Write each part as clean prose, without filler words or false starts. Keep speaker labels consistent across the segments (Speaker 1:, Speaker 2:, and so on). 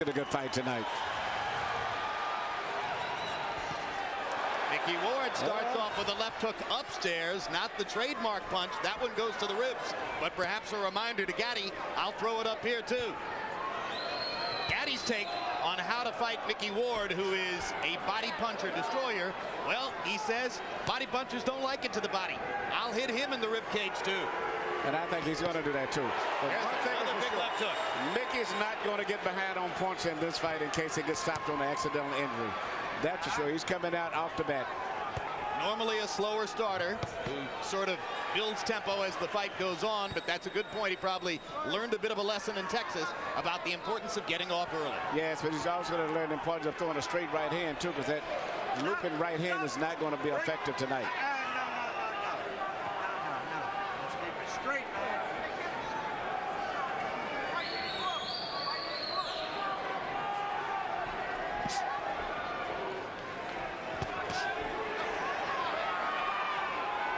Speaker 1: A good fight tonight.
Speaker 2: Micky Ward starts off with a left hook upstairs, not the trademark punch. That one goes to the ribs, but perhaps a reminder to Gatti, I'll throw it up here too. Gatti's take on how to fight Micky Ward, who is a body puncher destroyer. Well, he says body punchers don't like it to the body. I'll hit him in the rib cage too.
Speaker 1: And I think he's going to do that too.
Speaker 2: There's another big left hook.
Speaker 1: Micky's not going to get behind on points in this fight in case he gets stopped on an accidental injury. That's for sure. He's coming out off the bat.
Speaker 2: Normally a slower starter who sort of builds tempo as the fight goes on, but that's a good point. He probably learned a bit of a lesson in Texas about the importance of getting off early.
Speaker 1: Yes, but he's also going to learn the importance of throwing a straight right hand too, because that looping right hand is not going to be effective tonight.
Speaker 3: Straight, man.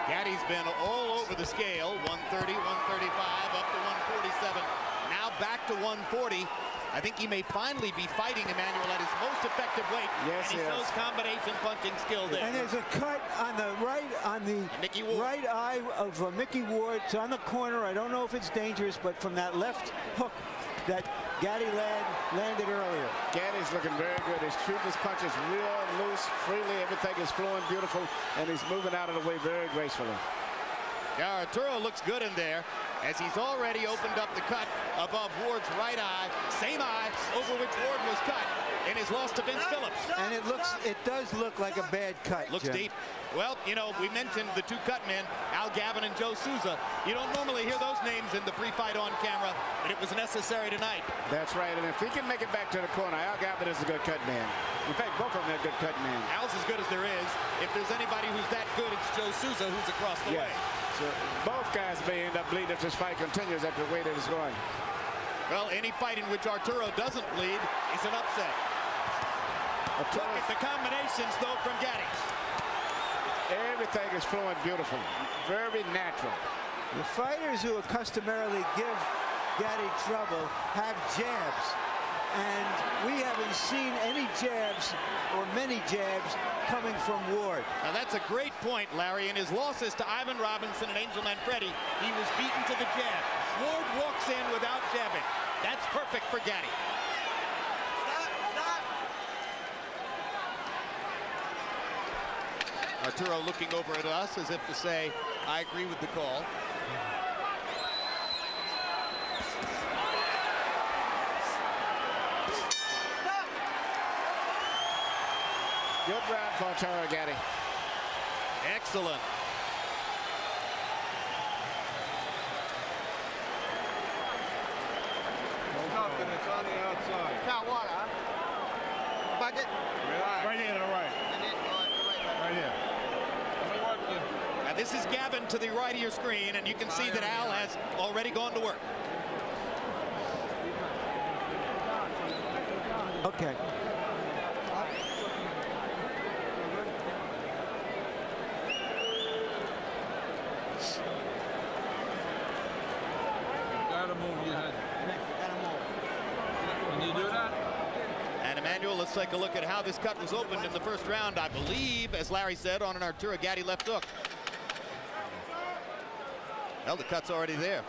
Speaker 2: Gatti's been all over the scale, 130, 135, up to 147, now back to 140. I think he may finally be fighting Emmanuel at his most effective weight.
Speaker 1: Yes,
Speaker 2: and he shows combination punching skill there.
Speaker 3: And there's a cut on the right, on the right eye of Micky Ward. It's on the corner. I don't know if it's dangerous, but from that left hook that Gatti landed earlier.
Speaker 1: Gatti's looking very good. He's shooting his punches real loose, freely. Everything is flowing beautiful, and he's moving out of the way very gracefully.
Speaker 2: Yeah, Arturo looks good in there, as he's already opened up the cut above Ward's right eye, same eye over which Ward was cut in his loss to Vince Phillips.
Speaker 3: And it does look like a bad cut.
Speaker 2: Looks
Speaker 3: Jim.
Speaker 2: deep. Well, you know, we mentioned the two cut men, Al Gavin and Joe Souza. You don't normally hear those names in the pre-fight on camera, but it was necessary tonight.
Speaker 1: That's right, and if he can make it back to the corner, Al Gavin is a good cut man. In fact, both of them are good cut men.
Speaker 2: Al's as good as there is. If there's anybody who's that good, it's Joe Souza, who's across the way.
Speaker 1: So both guys may end up bleeding if this fight continues at the way that it's going.
Speaker 2: Well, any fight in which Arturo doesn't bleed is an upset. Look at the combinations, though, from Gatti.
Speaker 1: Everything is flowing beautiful, very natural.
Speaker 3: The fighters who customarily give Gatti trouble have jabs, and we haven't seen any jabs or many jabs coming from Ward.
Speaker 2: Now that's a great point, Larry. In his losses to Ivan Robinson and Angel Manfredi, he was beaten to the jab. Ward walks in without jabbing. That's perfect for Gatti. Arturo looking over at us as if to say, I agree with the call.
Speaker 1: Good round for Arturo Gatti.
Speaker 2: Excellent.
Speaker 4: And it's on the outside.
Speaker 5: Got what, huh? Bucket?
Speaker 4: Relax. Right here to the right. Right here.
Speaker 2: Now this is Gavin to the right of your screen, and you can see that Al has already gone to work.
Speaker 3: Okay.
Speaker 4: Gotta move your head. Can you do that?
Speaker 2: And Emmanuel, let's take a look at how this cut was opened in the first round. I believe, as Larry said, on an Arturo Gatti left hook. Well, the cut's already there.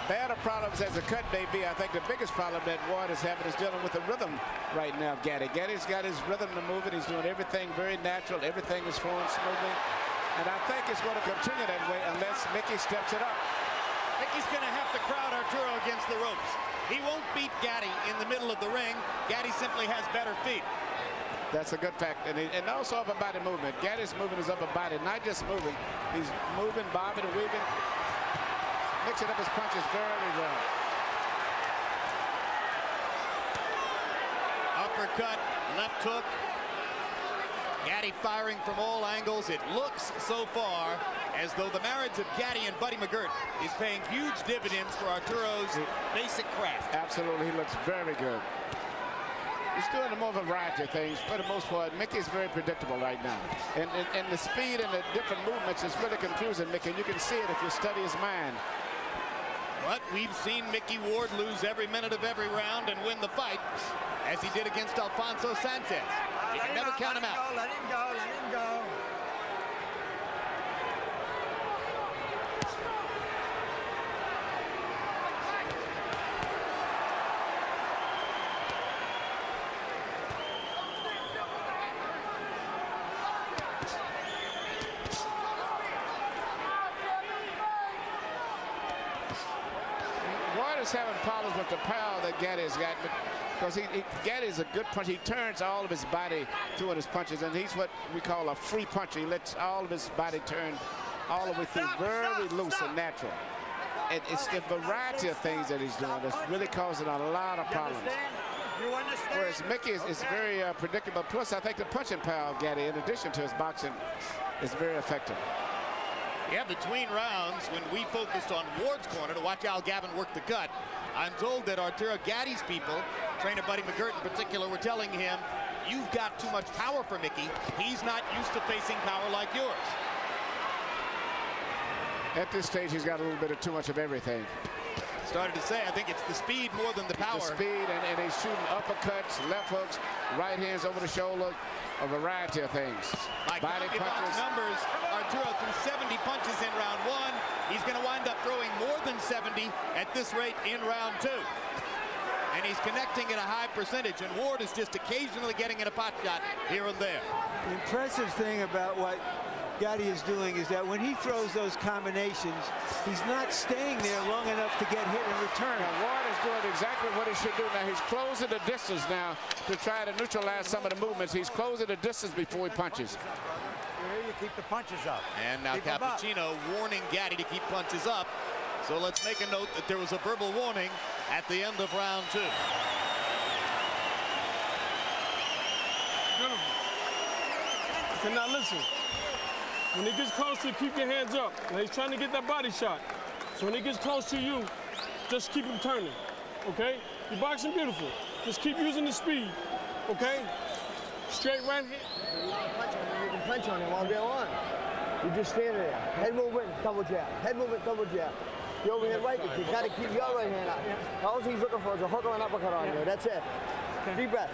Speaker 1: Bad of problems as a cut may be, I think the biggest problem that Ward is having is dealing with the rhythm right now of Gatti. Gatti's got his rhythm to move it. He's doing everything very natural. Everything is flowing smoothly. And I think it's going to continue that way unless Mickey steps it up.
Speaker 2: Micky's going to have to crowd Arturo against the ropes. He won't beat Gatti in the middle of the ring. Gatti simply has better feet.
Speaker 1: That's a good fact. And also upper body movement. Gatti's moving his upper body, not just moving. He's moving, bobbing, and weaving. Mixing up his punches very well.
Speaker 2: Uppercut, left hook. Gatti firing from all angles. It looks so far as though the marriage of Gatti and Buddy McGirt is paying huge dividends for Arturo's basic craft.
Speaker 1: Absolutely, he looks very good. He's doing a more variety of things. For the most part, Mickey's very predictable right now. And the speed and the different movements is really confusing Mickey. And you can see it if you study his mind.
Speaker 2: But we've seen Micky Ward lose every minute of every round and win the fight, as he did against Alfonso Sanchez. You can never count him out.
Speaker 5: Let him go, let him go.
Speaker 1: Ward is having problems with the power that Gatti's got, because Gatti's a good puncher. He turns all of his body through in his punches, and he's what we call a free puncher. He lets all of his body turn all the way through, very loose and natural. And it's the variety of things that he's doing that's really causing a lot of problems.
Speaker 5: You understand?
Speaker 1: Whereas Mickey is very predictable. Plus, I think the punching power of Gatti, in addition to his boxing, is very effective.
Speaker 2: Yeah, between rounds, when we focused on Ward's corner to watch Al Gavin work the gut, I'm told that Arturo Gatti's people, trainer Buddy McGirt in particular, were telling him, you've got too much power for Mickey. He's not used to facing power like yours.
Speaker 1: At this stage, he's got a little bit of too much of everything.
Speaker 2: Started to say, I think it's the speed more than the power.
Speaker 1: The speed, and he's shooting uppercuts, left hooks, right hands over the shoulder, a variety of things.
Speaker 2: By
Speaker 1: Body punches.
Speaker 2: numbers, Arturo threw 70 punches in round one. He's going to wind up throwing more than 70 at this rate in round two. And he's connecting at a high percentage, and Ward is just occasionally getting in a pot shot here and there.
Speaker 3: The impressive thing about what Gatti is doing is that when he throws those combinations, he's not staying there long enough to get hit in return.
Speaker 1: Now, Ward is doing exactly what he should do now. He's closing the distance now to try to neutralize some of the movements. He's closing the distance before he punches.
Speaker 5: Here you keep the punches up.
Speaker 2: And now Cappuccino warning Gatti to keep punches up. So let's make a note that there was a verbal warning at the end of round two.
Speaker 4: Okay, now listen. When he gets close to you, keep your hands up. Now he's trying to get that body shot. So when he gets close to you, just keep him turning, okay? You're boxing beautiful. Just keep using the speed, okay? Straight right hand.
Speaker 5: You can punch on him all day long. You just stand there. Head movement, double jab. Head movement, double jab. You overhand right, you got to keep your right hand up. All he's looking for is a hook or an uppercut on you. That's it. Deep breath.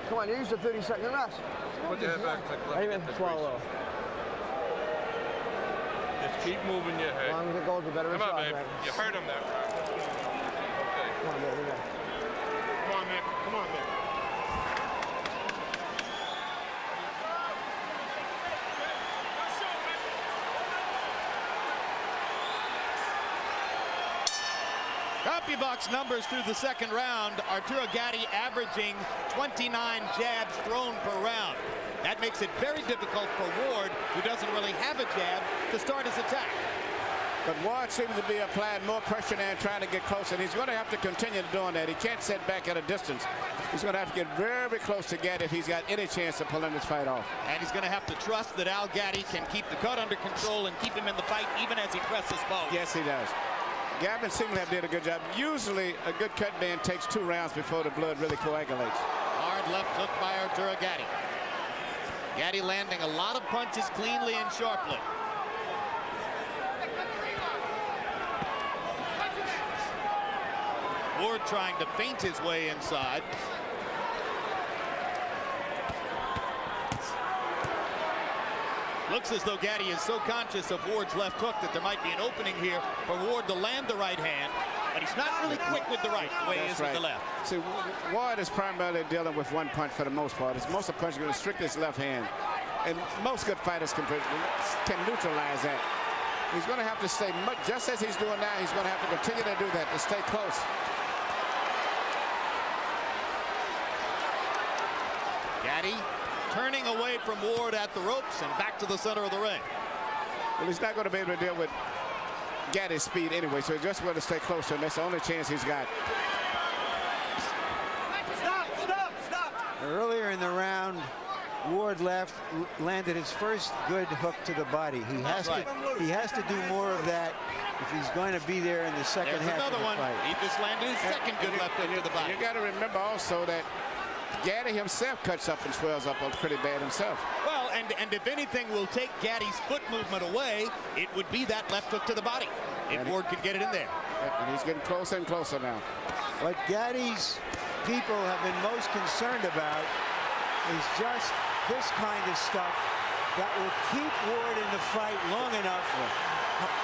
Speaker 5: Come on, use the 30-second rest.
Speaker 6: Put your head back.
Speaker 5: Amen. Swallow.
Speaker 6: Just keep moving your head.
Speaker 5: As long as it goes, the better
Speaker 6: Come
Speaker 5: it's
Speaker 6: on,
Speaker 5: shot,
Speaker 6: babe.
Speaker 5: man.
Speaker 6: You heard him there. Okay.
Speaker 5: Come on, baby.
Speaker 4: Come on, man. Come on, man.
Speaker 2: CompuBox numbers through the second round. Arturo Gatti averaging 29 jabs thrown per round. That makes it very difficult for Ward, who doesn't really have a jab, to start his attack.
Speaker 1: But Ward seems to be applying more pressure now and trying to get close, and he's going to have to continue doing that. He can't sit back at a distance. He's going to have to get very close to Gatti if he's got any chance of pulling this fight off.
Speaker 2: And he's going to have to trust that Al Gatti can keep the cut under control and keep him in the fight even as he presses both.
Speaker 1: Yes, he does. Gavin seems to have did a good job. Usually, a good cut man takes 2 rounds before the blood really coagulates.
Speaker 2: Hard left hook by Arturo Gatti. Gatti landing a lot of punches cleanly and sharply. Ward trying to feint his way inside. Looks as though Gatti is so conscious of Ward's left hook that there might be an opening here for Ward to land the right hand, but he's not really quick with the right the way he is with the left.
Speaker 1: See, Ward is primarily dealing with one punch for the most part. Most of the punches are going to strict his left hand, and most good fighters can neutralize that. He's going to have to stay just as he's doing now. He's going to have to continue to do that to stay close.
Speaker 2: Gatti turning away from Ward at the ropes and back to the center of the ring.
Speaker 1: Well, he's not going to be able to deal with Gatti's speed anyway, so he's just going to stay closer, and that's the only chance he's got.
Speaker 5: Stop!
Speaker 3: Earlier in the round, Ward landed his first good hook to the body. He has to do more of that if he's going to be there in the second half of the fight.
Speaker 2: He just landed his second good left hook to the body.
Speaker 1: You got to remember also that Gatti himself cuts up and swells up pretty bad himself.
Speaker 2: Well, and if anything will take Gatti's foot movement away, it would be that left hook to the body. If Ward could get it in there.
Speaker 1: And he's getting closer and closer now.
Speaker 3: What Gatti's people have been most concerned about is just this kind of stuff that will keep Ward in the fight long enough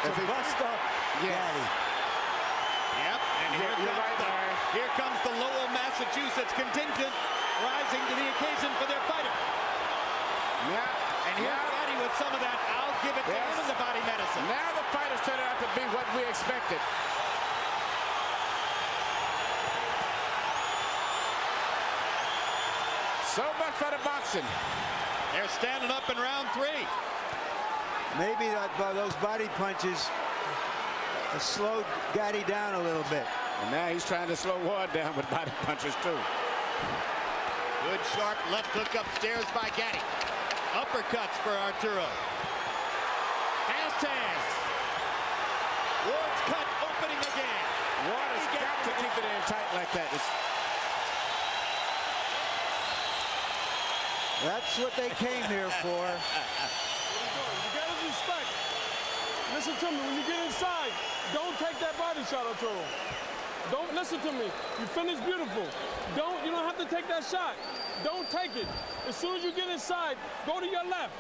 Speaker 3: to bust up Gatti.
Speaker 2: Yep, and here comes the Lowell, Massachusetts contingent rising to the occasion for their fighter.
Speaker 1: Yeah.
Speaker 2: And here's Gatti with some of that, I'll give it to him in the body medicine.
Speaker 1: Now the fight is turning out to be what we expected. So much for the boxing.
Speaker 2: They're standing up in round 3.
Speaker 3: Maybe those body punches slowed Gatti down a little bit.
Speaker 1: And now he's trying to slow Ward down with body punches too.
Speaker 2: Good sharp left hook upstairs by Gatti. Uppercuts for Arturo. Fast hands. Ward's cut opening again.
Speaker 1: Ward has got to keep it in tight like that.
Speaker 3: That's what they came here for.
Speaker 4: You got to respect. Listen to me. When you get inside, don't take that body shot, Arturo. Don't listen to me. You finish beautiful. You don't have to take that shot. Don't take it. As soon as you get inside, go to your left.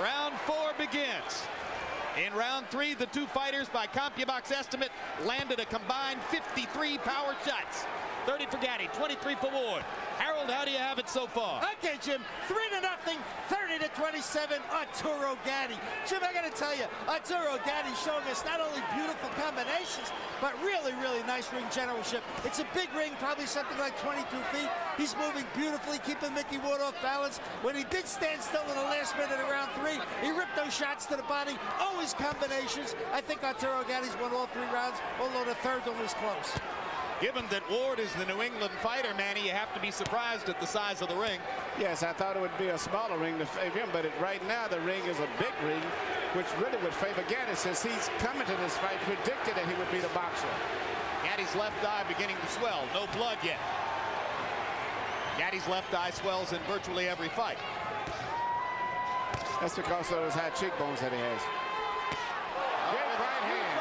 Speaker 2: Round 4 begins. In round 3, the two fighters, by CompuBox estimate, landed a combined 53 power shots. 30 for Gatti, 23 for Ward. Harold, how do you have it so far?
Speaker 7: Okay, Jim, 3-0, 30-27, Arturo Gatti. Jim, I got to tell you, Arturo Gatti showing us not only beautiful combinations, but really, really nice ring generalship. It's a big ring, probably something like 22 feet. He's moving beautifully, keeping Micky Ward off balance. When he did stand still in the last minute of round 3, he ripped those shots to the body, always combinations. I think Arturo Gatti's won all 3 rounds, although the third one was close.
Speaker 2: Given that Ward is the New England fighter, Manny, you have to be surprised at the size of the ring.
Speaker 1: Yes, I thought it would be a smaller ring to favor him, but right now the ring is a big ring, which really would favor Gatti, since he's coming to this fight predicted that he would be the boxer.
Speaker 2: Gatti's left eye beginning to swell. No blood yet. Gatti's left eye swells in virtually every fight.
Speaker 1: That's because of those high cheekbones that he has. Good right hand.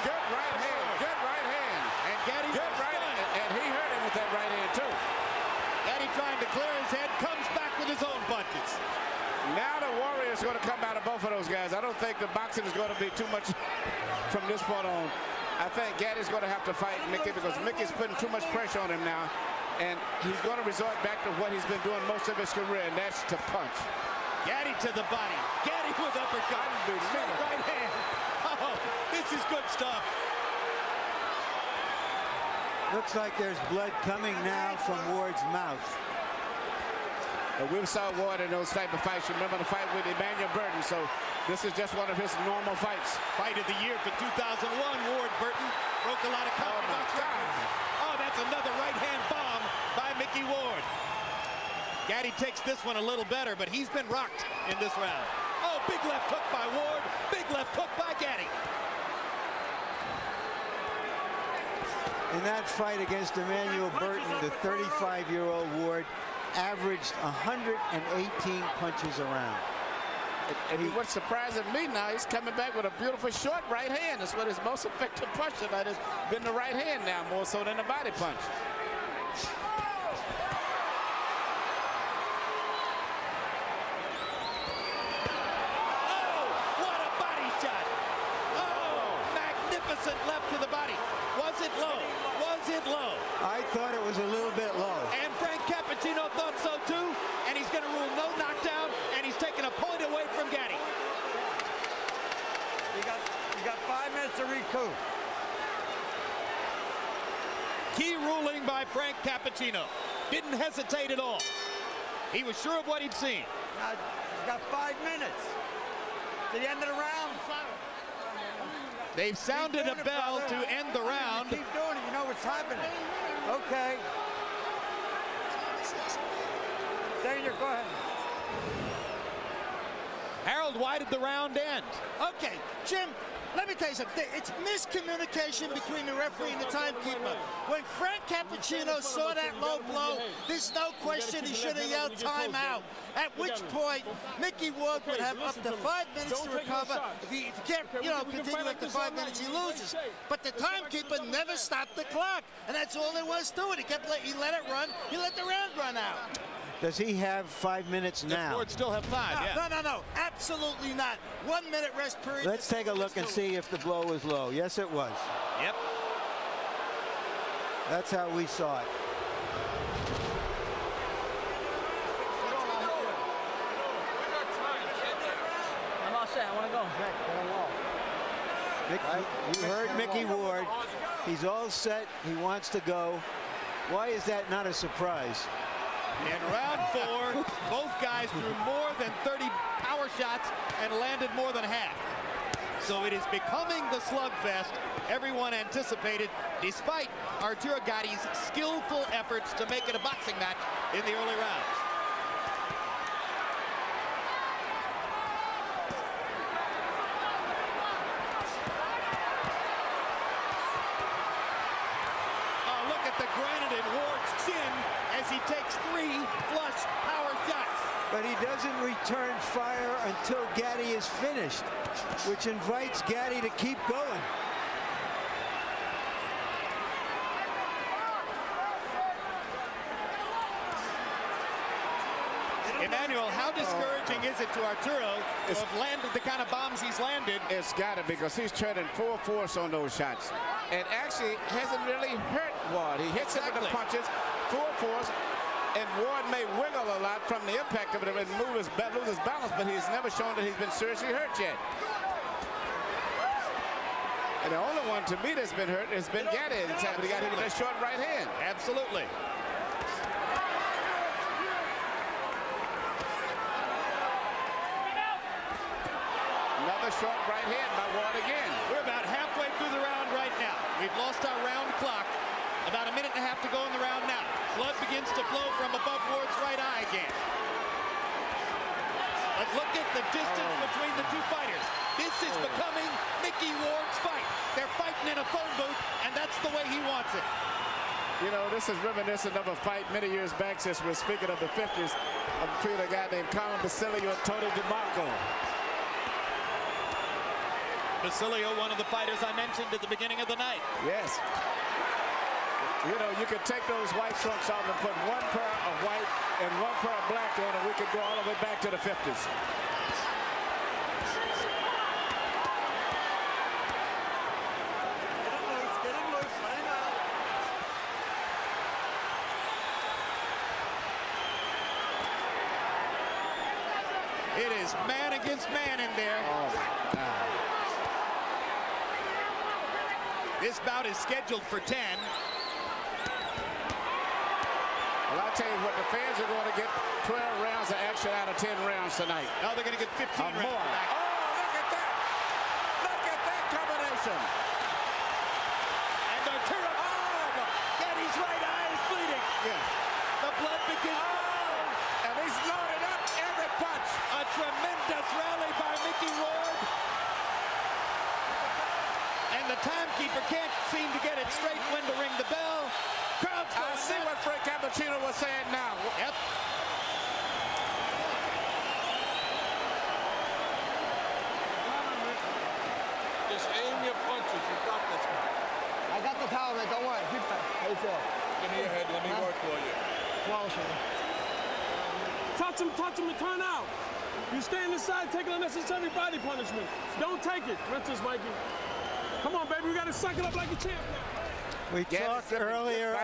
Speaker 1: Good right hand. Good right hand.
Speaker 2: And Gatti
Speaker 1: good right hand. And he hurt him with that right hand too.
Speaker 2: Gatti trying to clear his head, comes back with his own punches.
Speaker 1: Now the Warrior is going to come out of both of those guys. I don't think the boxing is going to be too much from this point on. I think Gatti's going to have to fight Micky, because Micky's putting too much pressure on him now. And he's going to resort back to what he's been doing most of his career, and that's to punch.
Speaker 2: Gatti to the body. Gatti with uppercut. Straight right hand. Oh, this is good stuff.
Speaker 3: Looks like there's blood coming now from Ward's mouth.
Speaker 1: We saw Ward in those type of fights. Remember the fight with Emmanuel Burton, so this is just one of his normal fights.
Speaker 2: Fight of the year for 2001, Ward Burton broke a lot of CompuBox records. Oh, that's another right hand bomb by Micky Ward. Gatti takes this one a little better, but he's been rocked in this round. Oh, big left hook by Ward, big left hook by Gatti.
Speaker 3: In that fight against Emmanuel Burton, the 35-year-old Ward averaged 118 punches around.
Speaker 1: And what's surprising me now, he's coming back with a beautiful short right hand. That's what his most effective punch tonight has been, the right hand now, more so than the body punch.
Speaker 2: Oh, what a body shot. Oh, magnificent left to the body. Was it low? Was it low?
Speaker 3: I thought it was a little bit low.
Speaker 2: And Frank Cappuccino thought so too, and he's going to rule no knockdown, and he's taking a point away from Gatti.
Speaker 5: You got 5 minutes to recoup.
Speaker 2: Key ruling by Frank Cappuccino. Didn't hesitate at all. He was sure of what he'd seen.
Speaker 5: Now, he's got 5 minutes. To the end of the round.
Speaker 2: They've sounded a bell to end the round.
Speaker 5: Keep doing it. You know what's happening. Okay. Daniel, go ahead.
Speaker 2: Harold, why did the round end?
Speaker 7: Okay, Jim, let me tell you something. It's miscommunication between the referee and the timekeeper. When Frank Cappuccino saw that low blow, there's no question he should have yelled timeout. At which point, Micky Ward would have up to 5 minutes to recover. If he can't, continue after 5 minutes, he loses. But the timekeeper never stopped the clock, and that's all there was to it. He let it run. He let the round run out.
Speaker 3: Does he have 5 minutes now?
Speaker 2: The Ford still have 5, yeah.
Speaker 7: No, absolutely not. 1 minute rest period.
Speaker 3: Let's take a look and see if the blow was low. Yes, it was.
Speaker 2: Yep.
Speaker 3: That's how we saw it.
Speaker 5: I'm all set. I want to go.
Speaker 3: You heard Micky Ward. He's all set. He wants to go. Why is that not a surprise?
Speaker 2: In round 4, both guys threw more than 30 power shots and landed more than half. So it is becoming the slugfest everyone anticipated, despite Arturo Gatti's skillful efforts to make it a boxing match in the early rounds. Oh, look at the granite in Ward's chin as he takes 3 flush power shots.
Speaker 3: But he doesn't return fire until Gatti is finished, which invites Gatti to keep going.
Speaker 2: Emmanuel, how discouraging is it to Arturo to have landed the kind of bombs he's landed?
Speaker 1: It's got to, because he's turning full force on those shots. And actually hasn't really hurt Ward. He hits him with the punches, full force, and Ward may wiggle a lot from the impact of it and lose his balance, but he's never shown that he's been seriously hurt yet. And the only one to me that's been hurt has been Gatti. But he got hit with that short right hand.
Speaker 2: Absolutely.
Speaker 1: Another short right hand by Ward again.
Speaker 2: We're about halfway through the round right now. We've lost our round clock. About a minute and a half to go in the round now. Blood begins to flow from above Ward's right eye again. But look at the distance between the two fighters. This is becoming Micky Ward's fight. They're fighting in a phone booth, and that's the way he wants it.
Speaker 1: You know, this is reminiscent of a fight many years back, since we're speaking of the 50s, between a guy named Carmen Basilio and Tony DeMarco.
Speaker 2: Basilio, one of the fighters I mentioned at the beginning of the night.
Speaker 1: Yes. You know, you could take those white trunks off and put one pair of white and one pair of black on, and we could go all the way back to the 50s.
Speaker 2: It is man against man in there.
Speaker 1: Oh, my God.
Speaker 2: This bout is scheduled for 10.
Speaker 1: Well, I'll tell you what, the fans are going to get 12 rounds of action out of 10 rounds tonight.
Speaker 2: Now they're going to get 15 rounds
Speaker 1: more.
Speaker 2: back.
Speaker 1: Oh, look at that. Look at that combination.
Speaker 2: And Arturo, Gatti's right eye is bleeding.
Speaker 1: Yeah.
Speaker 2: The blood begins to flow.
Speaker 1: And he's loaded up every punch.
Speaker 2: A tremendous rally by Micky Ward. And the timekeeper can't seem to get it straight when to ring the bell. Crowd's going
Speaker 1: I see what Frank Cappuccino was saying now.
Speaker 2: Yep.
Speaker 6: Just aim your punches. You got this.
Speaker 5: I got the towel, man. Don't worry. Keep that. How you feel?
Speaker 6: Give me your head. Let me work for you.
Speaker 5: Flawless, man.
Speaker 4: Touch him and turn out. You stand inside, take an unnecessary body punishment. Don't take it. Rinses, Mikey. Come on, baby. We got to suck it up like a champ now.
Speaker 3: We talked earlier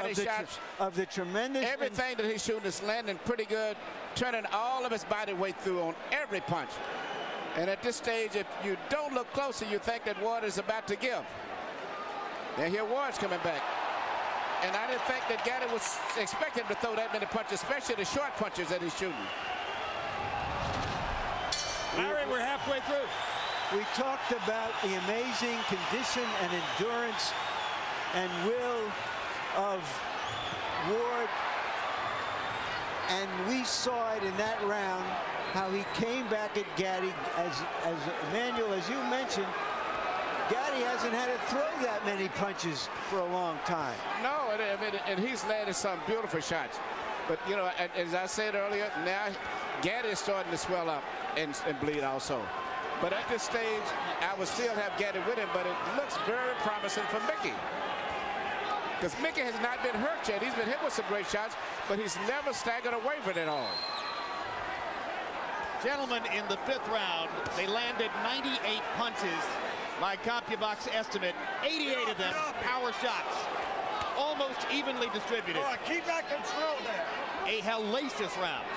Speaker 3: of the tremendous...
Speaker 1: Everything that he's shooting is landing pretty good, turning all of his body weight through on every punch. And at this stage, if you don't look closer, you think that Ward is about to give. Now here Ward's coming back. And I didn't think that Gatti was expecting to throw that many punches, especially the short punches that he's shooting.
Speaker 2: Larry, we're halfway through.
Speaker 3: We talked about the amazing condition and endurance and will of Ward, and we saw it in that round how he came back at Gatti. As Emmanuel, as you mentioned, Gatti hasn't had to throw that many punches for a long time.
Speaker 1: No, and he's landed some beautiful shots. But, you know, as I said earlier, now Gatti is starting to swell up and bleed also. But at this stage, I would still have Gatti with him, but it looks very promising for Micky. Because Micky has not been hurt yet. He's been hit with some great shots, but he's never staggered or wavered at all.
Speaker 2: Gentlemen, in the 5th round, they landed 98 punches. My CompuBox estimate, 88 of them power shots. Almost evenly distributed.
Speaker 5: Oh, keep that control there.
Speaker 2: A hellacious round.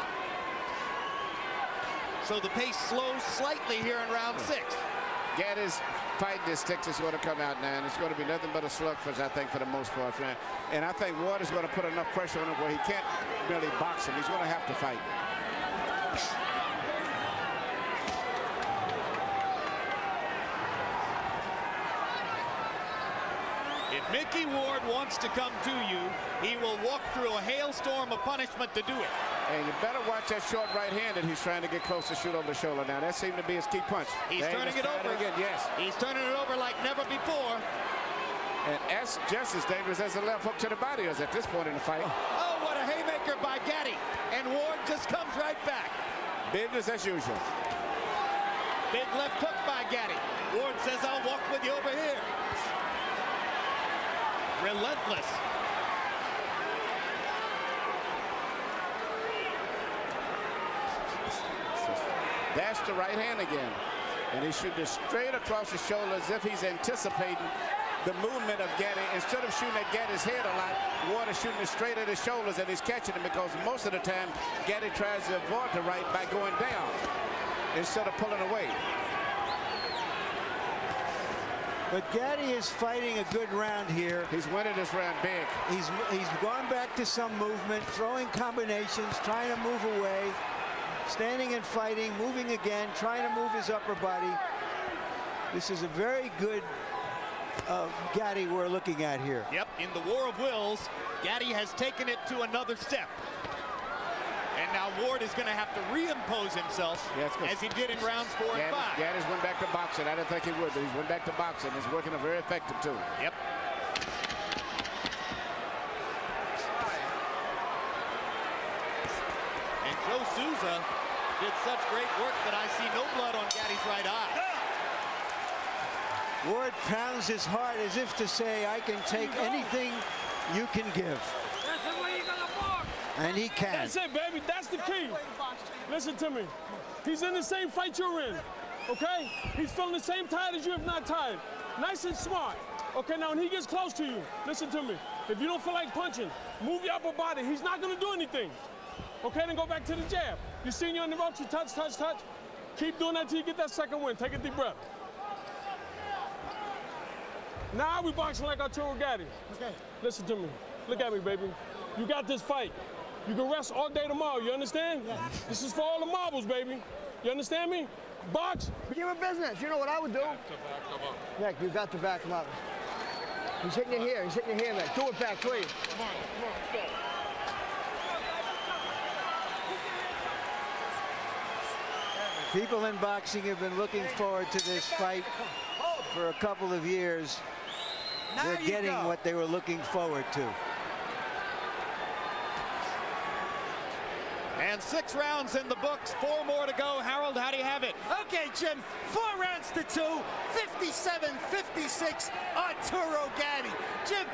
Speaker 2: So the pace slows slightly here in round 6.
Speaker 1: Gatti's fighting his sticks is going to come out now, and it's going to be nothing but a slugfest, I think, for the most part. And I think Ward is going to put enough pressure on him where he can't really box him. He's going to have to fight.
Speaker 2: If Micky Ward wants to come to you, he will walk through a hailstorm of punishment to do it.
Speaker 1: And you better watch that short right hand that he's trying to get close to shoot over the shoulder. Now, that seemed to be his key punch.
Speaker 2: He's turning it over.
Speaker 1: Again, yes.
Speaker 2: He's turning it over like never before.
Speaker 1: And that's just as dangerous as the left hook to the body is at this point in the fight.
Speaker 2: Oh, what a haymaker by Gatti. And Ward just comes right back.
Speaker 1: Business as usual.
Speaker 2: Big left hook by Gatti. Ward says, I'll walk with you over here. Relentless.
Speaker 1: That's the right hand again. And he's shooting straight across the shoulder as if he's anticipating the movement of Gatti. Instead of shooting at Gatti's head a lot, Ward is shooting straight at his shoulders, and he's catching him because most of the time Gatti tries to avoid the right by going down instead of pulling away.
Speaker 3: But Gatti is fighting a good round here.
Speaker 1: He's winning this round big.
Speaker 3: He's gone back to some movement, throwing combinations, trying to move away, standing and fighting, moving again, trying to move his upper body. This is a very good Gatti we're looking at here.
Speaker 2: Yep, in the war of wills, Gatti has taken it to another step. And now Ward is going to have to reimpose himself as he did in rounds 4 and 5.
Speaker 1: Gatti's went back to boxing. I didn't think he would, but he's went back to boxing. He's working very effective, too.
Speaker 2: Yep. And Joe Souza did such great work that I see no blood on Gatti's right eye.
Speaker 3: Ward pounds his heart as if to say, I can take anything you can give.
Speaker 4: That's the way you're gonna box.
Speaker 3: And he can.
Speaker 4: That's it, baby. That's the key. Listen to me. He's in the same fight you're in, okay? He's feeling the same tired as you, if not tired. Nice and smart. Okay, now when he gets close to you, listen to me. If you don't feel like punching, move your upper body. He's not gonna do anything. Okay, then go back to the jab. You seen you on the ropes, you touch, touch, touch. Keep doing that till you get that second win. Take a deep breath. Now we boxing like Arturo Gatti.
Speaker 5: Okay.
Speaker 4: Listen to me. Look at me, baby. You got this fight. You can rest all day tomorrow, you understand? Yeah. This is for all the marbles, baby. You understand me? Box.
Speaker 5: Give him business. You know what I would do? Nick, you got to back him up. He's hitting you here. He's hitting you here, Nick. Do it back, please.
Speaker 4: Come on, go.
Speaker 3: People in boxing have been looking forward to this fight for a couple of years. They're getting what they were looking forward to.
Speaker 2: And 6 rounds in the books, 4 more to go. Harold, how do you have it?
Speaker 7: Okay, Jim, 4 rounds to 2, 57-56, Arturo Gatti. Jim,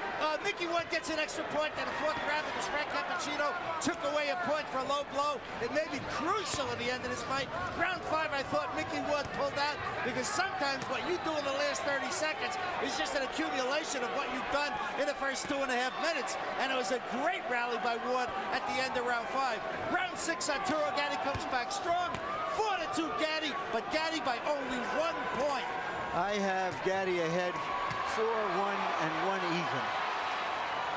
Speaker 7: Micky Ward gets an extra point in the 4th round because Frank Cappuccino took away a point for a low blow. It may be crucial at the end of this fight. Round 5, I thought Micky Ward pulled out because sometimes what you do in the last 30 seconds is just an accumulation of what you've done in the first 2.5 minutes. And it was a great rally by Ward at the end of round 5. Round 6, Arturo Gatti comes back strong. 4-2 Gatti, but Gatti by only 1 point.
Speaker 3: I have Gatti ahead 4-1 and 1 even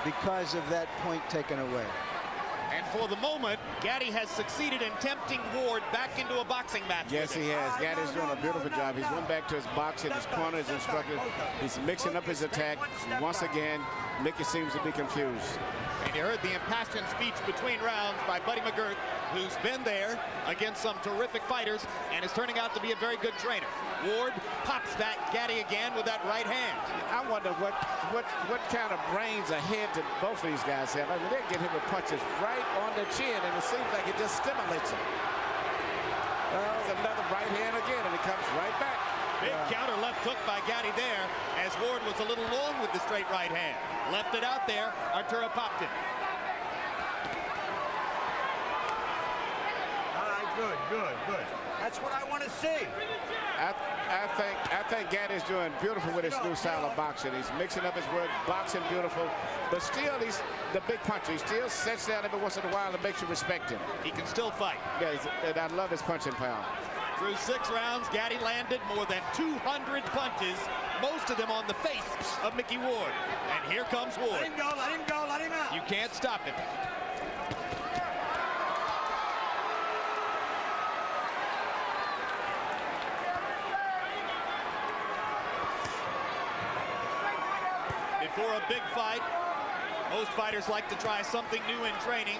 Speaker 3: because of that point taken away.
Speaker 2: And for the moment, Gatti has succeeded in tempting Ward back into a boxing match.
Speaker 1: Yes, he has. Gatti's doing a beautiful job. He's went back to his boxing, his corners instructed. He's mixing up his attack. And once again, Mickey seems to be confused.
Speaker 2: And you heard the impassioned speech between rounds by Buddy McGirt, who's been there against some terrific fighters and is turning out to be a very good trainer. Ward pops back Gatti again with that right hand.
Speaker 1: I wonder what kind of brains ahead did both of these guys have. I mean, they're getting him with punches right on the chin, and it seems like it just stimulates him. There's another right hand again, and it comes right back.
Speaker 2: Big counter left hook by Gatti there, as Ward was a little long with the straight right hand. Left it out there. Arturo popped it.
Speaker 8: All right, good. That's what I want to see.
Speaker 1: I think Gatti's doing beautiful with his new style of boxing. He's mixing up his work, boxing beautiful, but still he's the big puncher. He still sits down every once in a while and makes you respect him.
Speaker 2: He can still fight.
Speaker 1: Yeah, and I love his punching power.
Speaker 2: Through 6 rounds, Gatti landed more than 200 punches, most of them on the face of Micky Ward. And here comes Ward.
Speaker 8: Let him go, let him out.
Speaker 2: You can't stop him. Before a big fight, most fighters like to try something new in training.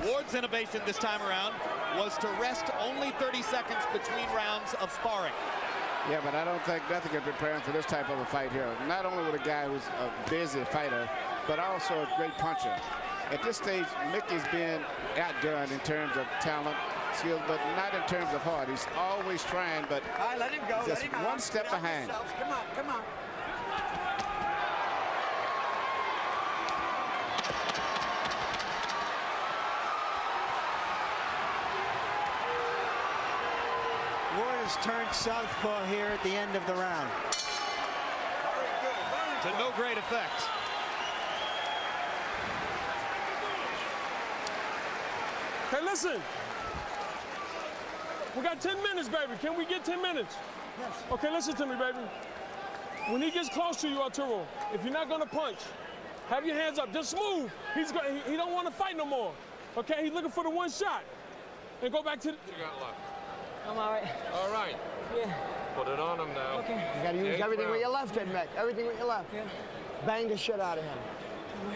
Speaker 2: Ward's innovation this time around was to rest only 30 seconds between rounds of sparring.
Speaker 1: Yeah, but I don't think nothing can prepare him for this type of a fight here. Not only with a guy who's a busy fighter, but also a great puncher. At this stage, Mickey's been outdone in terms of talent, skills, but not in terms of heart. He's always trying, but
Speaker 8: All right, let him go.
Speaker 1: just
Speaker 8: Let him
Speaker 1: one
Speaker 8: out.
Speaker 1: step
Speaker 8: Get out
Speaker 1: behind.
Speaker 8: yourselves. Come on.
Speaker 3: Ward has turned southpaw here at the end of the round.
Speaker 2: To no great effect.
Speaker 4: Hey, listen. We got 10 minutes, baby. Can we get 10 minutes?
Speaker 8: Yes.
Speaker 4: Okay, listen to me, baby. When he gets close to you, Arturo, if you're not gonna punch, have your hands up. Just move. He don't want to fight no more. Okay, he's looking for the one shot. And go back to the...
Speaker 6: You got left.
Speaker 5: I'm all right.
Speaker 6: All right.
Speaker 5: Yeah.
Speaker 6: Put it on him now.
Speaker 5: Okay.
Speaker 8: You got to use
Speaker 6: Eighth
Speaker 8: everything with
Speaker 6: round.
Speaker 8: your left hand, Mick. Everything with your left.
Speaker 5: Yeah.
Speaker 8: Bang the shit out of him.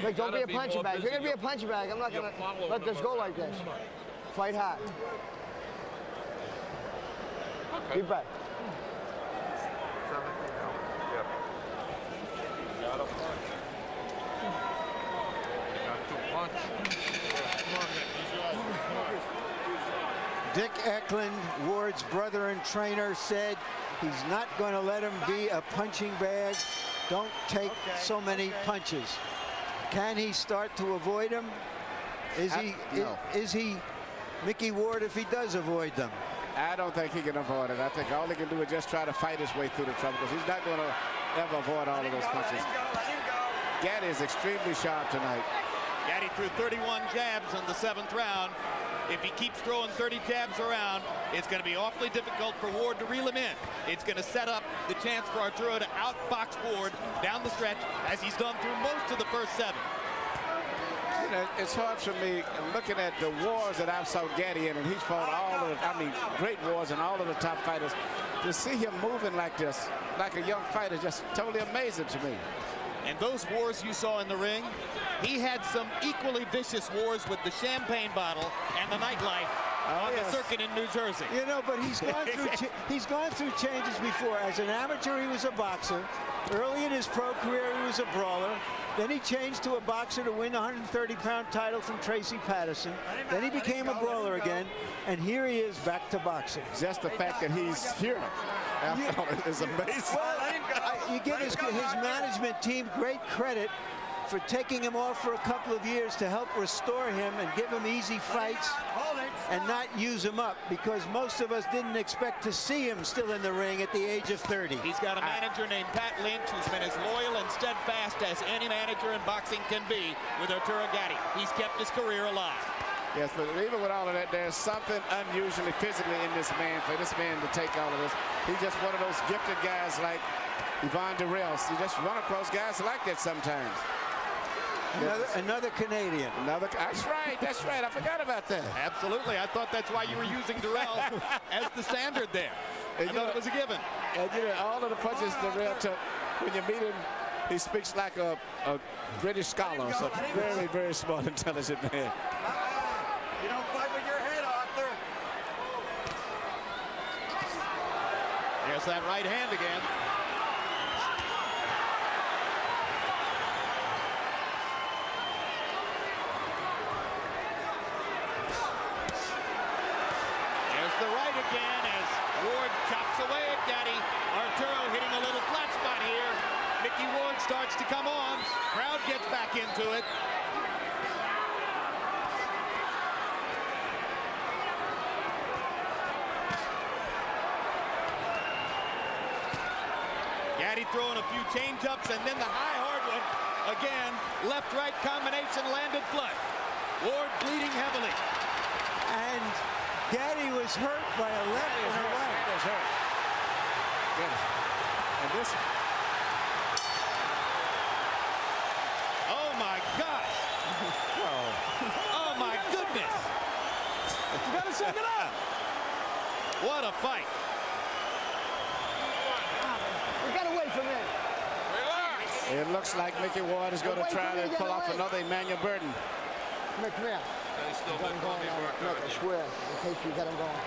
Speaker 8: Mick, don't be
Speaker 6: Gotta
Speaker 8: a
Speaker 6: be
Speaker 8: punching
Speaker 6: more
Speaker 8: bag. If you're going to be a
Speaker 6: busy.
Speaker 8: punching bag, I'm not
Speaker 6: You're
Speaker 8: going to
Speaker 6: following
Speaker 8: let this
Speaker 6: him
Speaker 8: go
Speaker 6: around.
Speaker 8: like this. Fight hard.
Speaker 6: Okay.
Speaker 8: Deep breath.
Speaker 6: 17 now. Yep. You got a punch. You got to punch. Come on, Mick.
Speaker 3: Dick Eklund, Ward's brother and trainer, said he's not going to let him be a punching bag. Don't take so many punches. Can he start to avoid them?
Speaker 1: No.
Speaker 3: Is he Micky Ward if he does avoid them?
Speaker 1: I don't think he can avoid it. I think all he can do is just try to fight his way through the trouble, because he's not going to ever avoid all of those punches.
Speaker 8: Let him go.
Speaker 1: Gatti is extremely sharp tonight.
Speaker 2: Gatti threw 31 jabs in the 7th round. If he keeps throwing 30 jabs around, it's going to be awfully difficult for Ward to reel him in. It's going to set up the chance for Arturo to outbox Ward down the stretch, as he's done through most of the first 7.
Speaker 1: You know, it's hard for me looking at the wars that I've saw Gatti in, and he's fought all of the, great wars and all of the top fighters. To see him moving like this, like a young fighter, is just totally amazing to me.
Speaker 2: And those wars you saw in the ring, he had some equally vicious wars with the champagne bottle and the nightlife on the circuit in New Jersey.
Speaker 3: You know, but he's gone through changes before. As an amateur, he was a boxer. Early in his pro career, he was a brawler. Then he changed to a boxer to win the 130-pound title from Tracy Patterson. Then he became a brawler again, and here he is back to boxing.
Speaker 1: Just the fact that he's here is amazing.
Speaker 3: Well, you give his management team great credit for taking him off for a couple of years to help restore him and give him easy fights and not use him up, because most of us didn't expect to see him still in the ring at the age of 30.
Speaker 2: He's got a manager named Pat Lynch, who's been as loyal and steadfast as any manager in boxing can be with Arturo Gatti. He's kept his career alive.
Speaker 1: Yes, but even with all of that, there's something unusually physically in this man, for this man to take all of this. He's just one of those gifted guys like Yvonne Durrell. You just run across guys like that sometimes.
Speaker 3: Another Canadian.
Speaker 1: That's right. That's right. I forgot about that.
Speaker 2: Absolutely. I thought that's why you were using Darrell as the standard there. I thought it was a given.
Speaker 1: And you know, all of the punches Darrell took, when you meet him, he speaks like a British scholar. So very, very smart, intelligent man.
Speaker 8: You don't fight with your head, Arthur.
Speaker 2: There's that right hand again. There's the right again as Ward chops away at Gatti. Arturo hitting a little flat spot here. Micky Ward starts to come on. Crowd gets back into it. Gatti throwing a few change-ups and then the high hard one. Again, left-right combination landed flush. Ward bleeding heavily.
Speaker 3: And Gatti was hurt by a left and a right.
Speaker 1: That is hurt. Yes. And this.
Speaker 2: Oh my gosh. Oh my goodness.
Speaker 4: You gotta shake it up.
Speaker 2: What a fight.
Speaker 5: We gotta wait for that.
Speaker 1: It looks like Micky Ward is going to try to pull off another Emmanuel Burton.
Speaker 5: Come here, come here. Got him going on. Look, I swear, in case you got him going.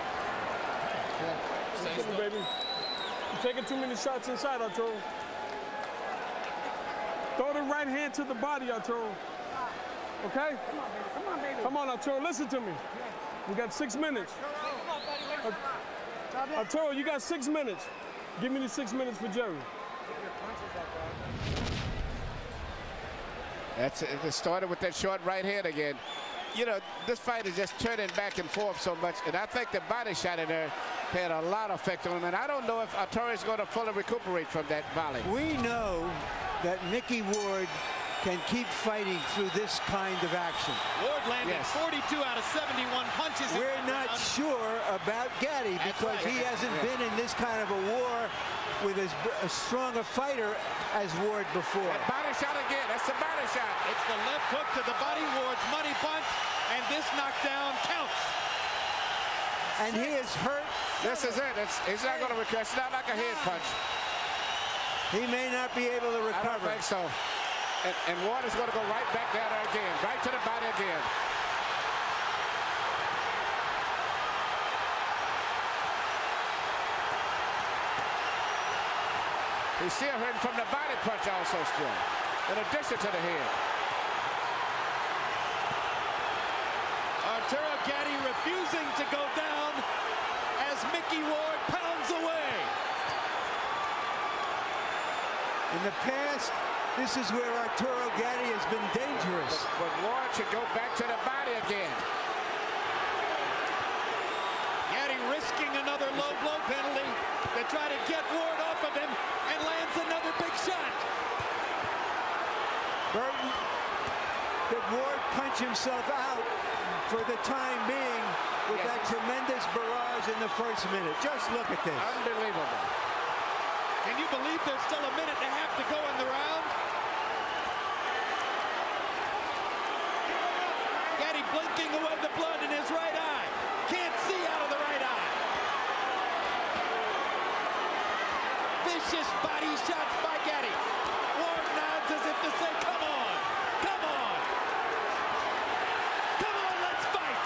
Speaker 5: Yeah.
Speaker 4: Listen to me, baby. You're taking too many shots inside, Arturo. Throw the right hand to the body, Arturo. Okay?
Speaker 5: Come on, baby.
Speaker 4: Come on, Arturo, listen to me. We got 6 minutes. Arturo, you got 6 minutes. Give me the 6 minutes for Jerry.
Speaker 1: That's it. It started with that short right hand again. You know, this fight is just turning back and forth so much, and I think the body shot in there had a lot of effect on him, and I don't know if Arturo is going to fully recuperate from that volley.
Speaker 3: We know that Micky Ward can keep fighting through this kind of action.
Speaker 2: Ward landed 42 out of 71 punches.
Speaker 3: We're not sure about Gatti because he hasn't been in this kind of a war with as strong a fighter as Ward before.
Speaker 1: That body shot again. That's the body shot.
Speaker 2: It's the left hook to the body. Ward's money punch, and this knockdown counts.
Speaker 3: And he is hurt.
Speaker 1: This is it. He's not going to recover. It's not like a head punch.
Speaker 3: He may not be able to recover.
Speaker 1: I don't think so. And Ward is going to go right back down there again. Right to the body again. He's still hurting from the body punch also still, in addition to the head.
Speaker 2: Arturo Gatti refusing to go down as Micky Ward pounds away.
Speaker 3: In the past, this is where Arturo Gatti has been dangerous.
Speaker 1: But Ward should go back to the body again.
Speaker 2: Gatti risking another low blow penalty to try to get Ward off of him and lands another big shot.
Speaker 3: Burton, did Ward punch himself out for the time being with that tremendous barrage in the first minute? Just look at this.
Speaker 1: Unbelievable.
Speaker 2: Can you believe there's still a minute and a half to go in the round? Gatti blinking away the blood in his right eye. Can't see out of the right eye. Vicious body shots by Gatti. Ward nods as if to say, come on, come on. Come on, let's fight.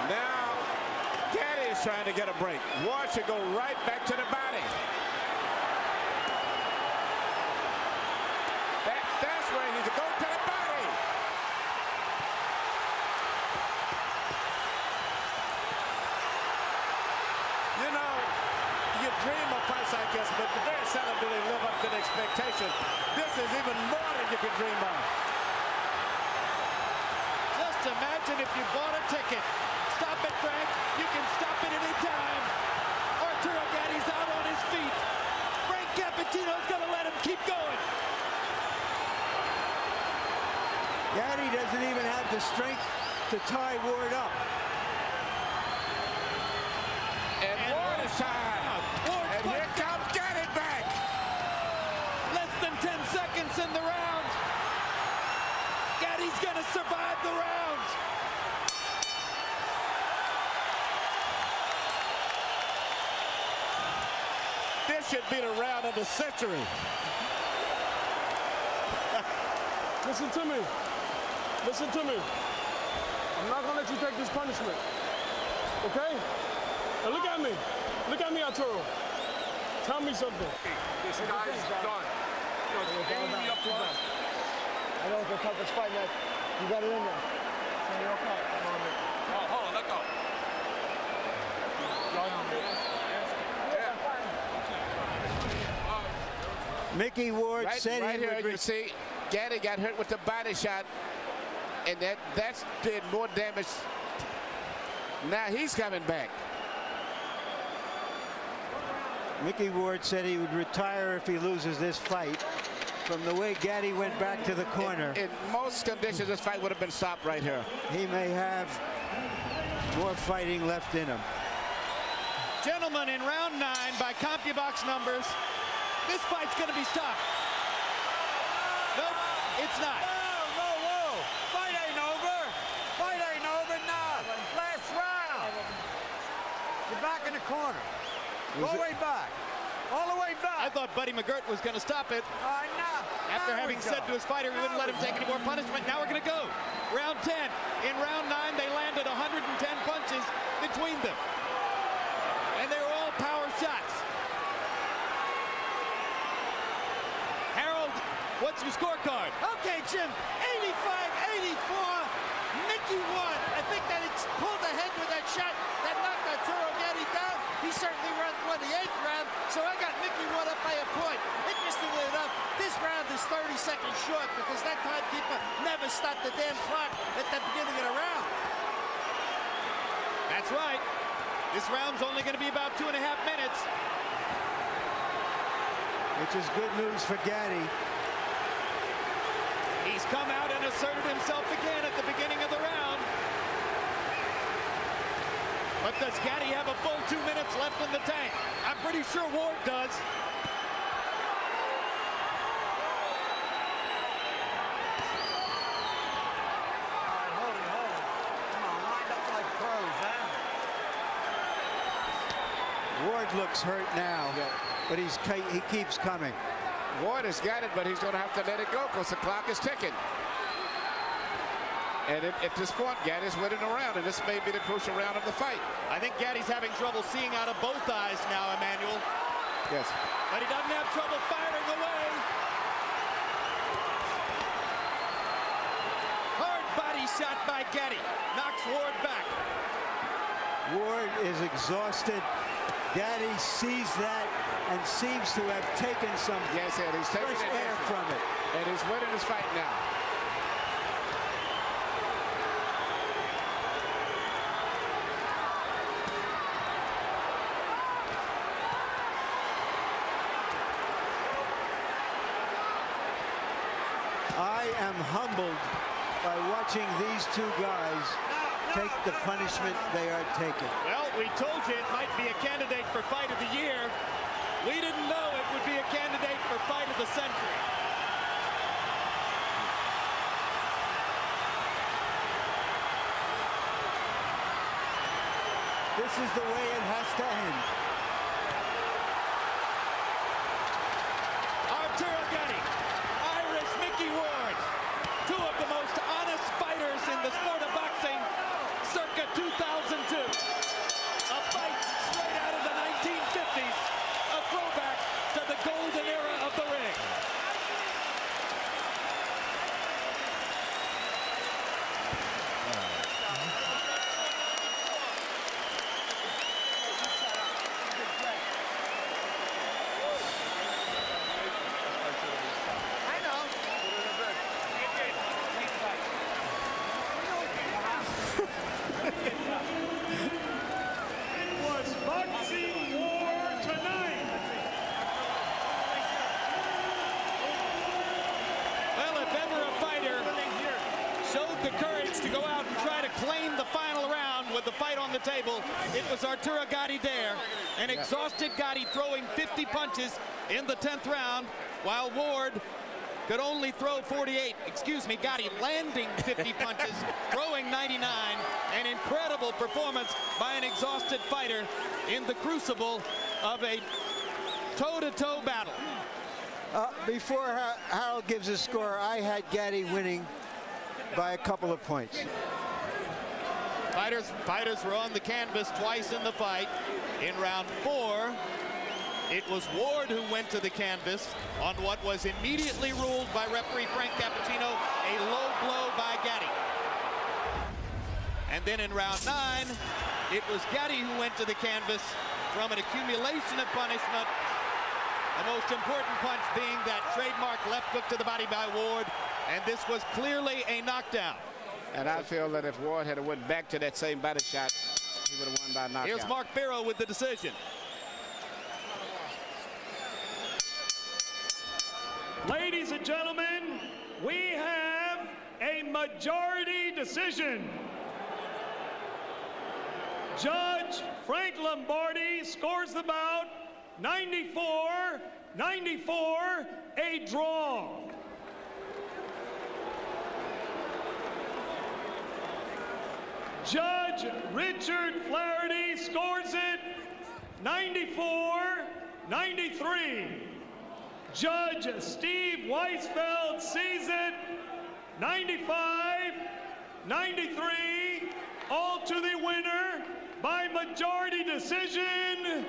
Speaker 1: Now, Gatti is trying to get a break. Ward should go right back to the body. That's where he needs to go to the body. You know, you dream of fights like this, but very seldom do they live up to the expectation. This is even more than you could dream of.
Speaker 2: Just imagine if you bought a ticket. Stop it, Frank. You can stop it any time. Arturo Gatti's out on his feet. Frank Cappuccino's going to let him keep going.
Speaker 3: Gatti doesn't even have the strength to tie Ward up.
Speaker 1: And Ward is tied. And here comes Gatti back.
Speaker 2: Less than 10 seconds in the round. Gatti's gonna survive the round.
Speaker 1: This should be the round of the century.
Speaker 4: Listen to me. Listen to me. I'm not gonna let you take this punishment. Okay? Now look at me. Look at me, Arturo. Tell me something.
Speaker 6: This guy's done. Aim your punch.
Speaker 5: I know it's the toughest fight, man. You got it in there.
Speaker 6: Hold on, let go.
Speaker 3: Micky Ward said
Speaker 1: right
Speaker 3: he
Speaker 1: here,
Speaker 3: would
Speaker 1: you see, Gatti got hurt with the body shot, and that did more damage. Now he's coming back.
Speaker 3: Micky Ward said he would retire if he loses this fight. From the way Gatti went back to the corner,
Speaker 1: In most conditions, this fight would have been stopped right here.
Speaker 3: he may have more fighting left in him.
Speaker 2: Gentlemen, in round 9, by CompuBox numbers, this fight's gonna be stopped. Nope, it's not.
Speaker 8: Whoa. Fight ain't over. Fight ain't over now. Last round. You're back in the corner. Go way back. All the way
Speaker 2: I
Speaker 8: back.
Speaker 2: thought Buddy McGirt was gonna stop it.
Speaker 8: Now.
Speaker 2: After
Speaker 8: There
Speaker 2: having
Speaker 8: we
Speaker 2: said
Speaker 8: go.
Speaker 2: to his fighter he wouldn't let him take any more punishment, now we're going to go. Round 10. In round 9, they landed 110 punches between them. And they were all power shots. Harold, what's your scorecard?
Speaker 7: Okay, Jim, 85-84. Micky Ward. I think that he pulled ahead with that shot that knocked Arturo Gatti down. He certainly won the 8th round, so I got Micky Ward up by a point. Interestingly enough, this round is 30 seconds short because that timekeeper never stopped the damn clock at the beginning of the round.
Speaker 2: That's right. This round's only going to be about 2.5 minutes.
Speaker 3: Which is good news for Gatti.
Speaker 2: He's come out and asserted himself again at the beginning of the round. But does Gatti have a full 2 minutes left in the tank? I'm pretty sure Ward does.
Speaker 8: Hold it. Come on, lined up like pros, huh?
Speaker 3: Ward looks hurt now, but he keeps coming.
Speaker 1: Ward has got it, but he's going to have to let it go because the clock is ticking. And at this point, Gatti's winning the round, and this may be the crucial round of the fight.
Speaker 2: I think Gatti's having trouble seeing out of both eyes now, Emmanuel.
Speaker 1: Yes.
Speaker 2: But he doesn't have trouble firing away. Hard body shot by Gatti. Knocks Ward back.
Speaker 3: Ward is exhausted. Gatti sees that and seems to have taken some
Speaker 1: Yes, and he's taking
Speaker 3: fresh
Speaker 1: it
Speaker 3: air
Speaker 1: in.
Speaker 3: from it.
Speaker 1: And he's winning this fight now.
Speaker 3: I am humbled by watching these two guys take the punishment they are taking.
Speaker 2: Well, we told you it might be a candidate for Fight of the Year. We didn't know it would be a candidate for Fight of the Century.
Speaker 3: This is the way it has to end.
Speaker 2: Arturo Gatti, Irish Micky Ward, two of the most honest fighters in the sport of boxing, circa 2002. A fight straight out of the 1950s, a throwback to the golden era of the ring. showed the courage to go out and try to claim the final round with the fight on the table. It was Arturo Gatti there, an exhausted Gatti throwing 50 punches in the 10th round, while Ward could only throw 48. Excuse me, Gatti landing 50 punches, throwing 99. An incredible performance by an exhausted fighter in the crucible of a toe-to-toe battle.
Speaker 3: Before Harold gives a score, I had Gatti winning by a couple of points.
Speaker 2: Fighters were on the canvas twice in the fight. In round 4, it was Ward who went to the canvas on what was immediately ruled by referee Frank Cappuccino a low blow by Gatti. And then in round 9, it was Gatti who went to the canvas from an accumulation of punishment. The most important punch being that trademark left hook to the body by Ward, and this was clearly a knockdown.
Speaker 1: And I feel that if Ward had went back to that same body shot, he would have won by knockout.
Speaker 2: Here's Mark Barrow with the decision.
Speaker 9: Ladies and gentlemen, we have a majority decision. Judge Frank Lombardi scores the bout 94-94, a draw. Judge Richard Flaherty scores it 94-93. Judge Steve Weisfeld sees it 95-93. All to the winner by majority decision,